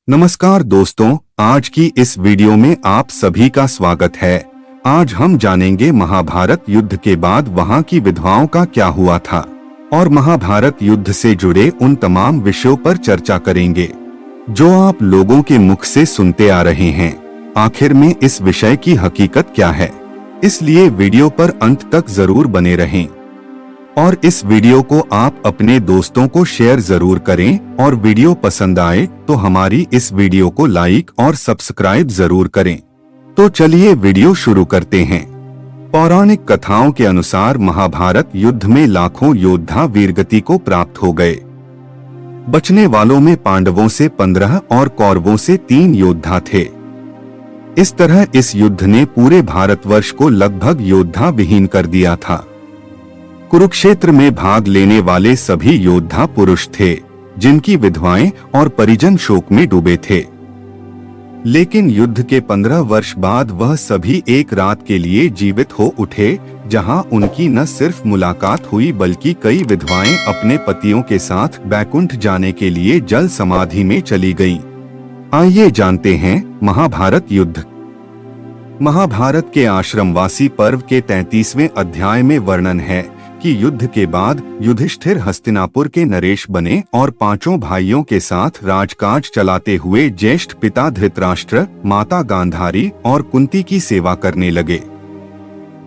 नमस्कार दोस्तों, आज की इस वीडियो में आप सभी का स्वागत है। आज हम जानेंगे महाभारत युद्ध के बाद वहां की विधवाओं का क्या हुआ था और महाभारत युद्ध से जुड़े उन तमाम विषयों पर चर्चा करेंगे जो आप लोगों के मुख से सुनते आ रहे हैं। आखिर में इस विषय की हकीकत क्या है, इसलिए वीडियो पर अंत तक जरूर बने रहें और इस वीडियो को आप अपने दोस्तों को शेयर जरूर करें और वीडियो पसंद आए तो हमारी इस वीडियो को लाइक और सब्सक्राइब जरूर करें। तो चलिए वीडियो शुरू करते हैं। पौराणिक कथाओं के अनुसार महाभारत युद्ध में लाखों योद्धा वीरगति को प्राप्त हो गए। बचने वालों में पांडवों से 15 और कौरवों से 3 योद्धा थे। इस तरह इस युद्ध ने पूरे भारतवर्ष को लगभग योद्धा विहीन कर दिया था। कुरुक्षेत्र में भाग लेने वाले सभी योद्धा पुरुष थे जिनकी विधवाएं और परिजन शोक में डूबे थे। लेकिन युद्ध के 15 वर्ष बाद वह सभी एक रात के लिए जीवित हो उठे, जहां उनकी न सिर्फ मुलाकात हुई बल्कि कई विधवाएं अपने पतियों के साथ बैकुंठ जाने के लिए जल समाधि में चली गईं। आइए जानते हैं महाभारत युद्ध। महाभारत के आश्रमवासी पर्व के 33वें अध्याय में वर्णन है कि युद्ध के बाद युधिष्ठिर हस्तिनापुर के नरेश बने और 5 भाइयों के साथ राजकाज चलाते हुए ज्येष्ठ पिता धृतराष्ट्र, माता गांधारी और कुंती की सेवा करने लगे।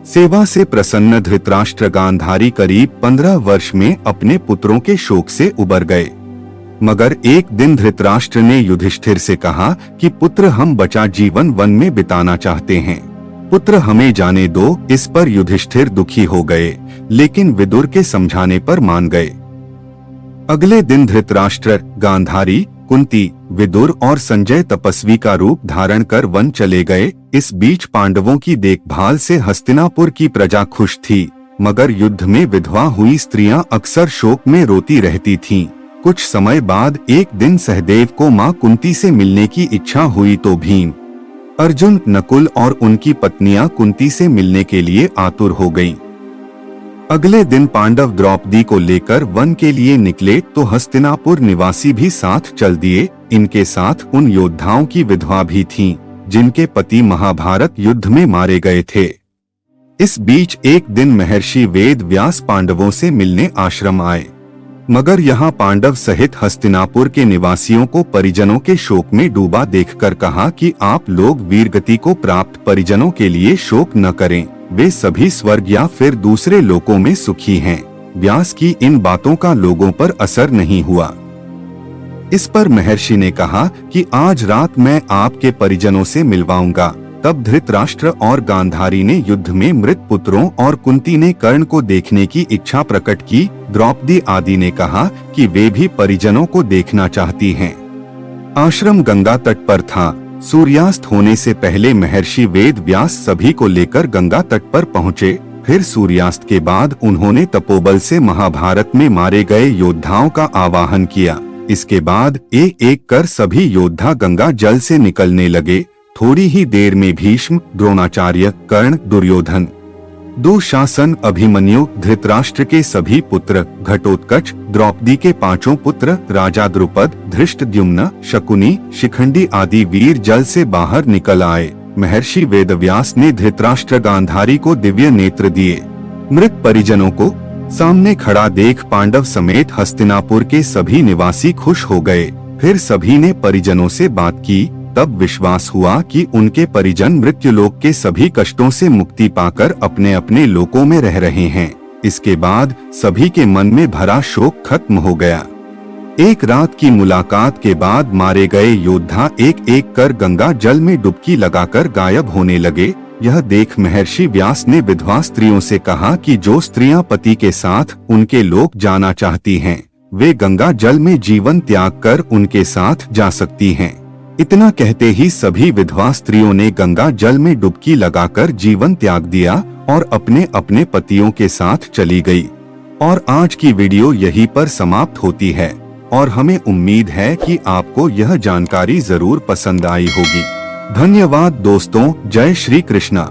सेवा से प्रसन्न धृतराष्ट्र गांधारी करीब 15 वर्ष में अपने पुत्रों के शोक से उबर गए। मगर एक दिन धृतराष्ट्र ने युधिष्ठिर से कहा कि पुत्र, हम बचा जीवन वन में बिताना चाहते हैं, पुत्र हमें जाने दो। इस पर युधिष्ठिर दुखी हो गए, लेकिन विदुर के समझाने पर मान गए। अगले दिन धृतराष्ट्र, गांधारी, कुंती, विदुर और संजय तपस्वी का रूप धारण कर वन चले गए। इस बीच पांडवों की देखभाल से हस्तिनापुर की प्रजा खुश थी, मगर युद्ध में विधवा हुई स्त्रियां अक्सर शोक में रोती रहती थीं। कुछ समय बाद एक दिन सहदेव को मां कुंती से मिलने की इच्छा हुई तो भीम, अर्जुन, नकुल और उनकी पत्नियां कुंती से मिलने के लिए आतुर हो गईं। अगले दिन पांडव द्रौपदी को लेकर वन के लिए निकले तो हस्तिनापुर निवासी भी साथ चल दिए। इनके साथ उन योद्धाओं की विधवा भी थीं, जिनके पति महाभारत युद्ध में मारे गए थे। इस बीच एक दिन महर्षि वेद व्यास पांडवों से मिलने आश्रम आए, मगर यहाँ पांडव सहित हस्तिनापुर के निवासियों को परिजनों के शोक में डूबा देखकर कहा कि आप लोग वीरगति को प्राप्त परिजनों के लिए शोक न करें, वे सभी स्वर्ग या फिर दूसरे लोकों में सुखी हैं। व्यास की इन बातों का लोगों पर असर नहीं हुआ। इस पर महर्षि ने कहा कि आज रात मैं आपके परिजनों से मिलवाऊंगा। तब धृतराष्ट्र और गांधारी ने युद्ध में मृत पुत्रों और कुंती ने कर्ण को देखने की इच्छा प्रकट की। द्रौपदी आदि ने कहा कि वे भी परिजनों को देखना चाहती हैं। आश्रम गंगा तट पर था। सूर्यास्त होने से पहले महर्षि वेद व्यास सभी को लेकर गंगा तट पर पहुँचे। फिर सूर्यास्त के बाद उन्होंने तपोबल से महाभारत में मारे गए योद्धाओं का आवाहन किया। इसके बाद एक एक कर सभी योद्धा गंगा जल से निकलने लगे। थोड़ी ही देर में भीष्म, द्रोणाचार्य, कर्ण, दुर्योधन, दुशासन, अभिमन्यु, धृतराष्ट्र के सभी पुत्र, घटोत्कच, द्रौपदी के 5 पुत्र, राजा द्रुपद, धृष्टद्युम्न, शकुनी, शिखंडी आदि वीर जल से बाहर निकल आए। महर्षि वेदव्यास ने धृतराष्ट्र गांधारी को दिव्य नेत्र दिए। मृत परिजनों को सामने खड़ा देख पांडव समेत हस्तिनापुर के सभी निवासी खुश हो गए। फिर सभी ने परिजनों से बात की। तब विश्वास हुआ कि उनके परिजन मृत्युलोक के सभी कष्टों से मुक्ति पाकर अपने अपने लोकों में रह रहे हैं। इसके बाद सभी के मन में भरा शोक खत्म हो गया। एक रात की मुलाकात के बाद मारे गए योद्धा एक एक कर गंगा जल में डुबकी लगाकर गायब होने लगे। यह देख महर्षि व्यास ने विधवा स्त्रियों से कहा कि जो स्त्रियां पति के साथ उनके लोक जाना चाहती हैं, वे गंगा जल में जीवन त्याग कर उनके साथ जा सकती हैं। इतना कहते ही सभी विधवा स्त्रियों ने गंगा जल में डुबकी लगाकर जीवन त्याग दिया और अपने अपने पतियों के साथ चली गई। और आज की वीडियो यहीं पर समाप्त होती है और हमें उम्मीद है कि आपको यह जानकारी जरूर पसंद आई होगी। धन्यवाद दोस्तों, जय श्री कृष्णा।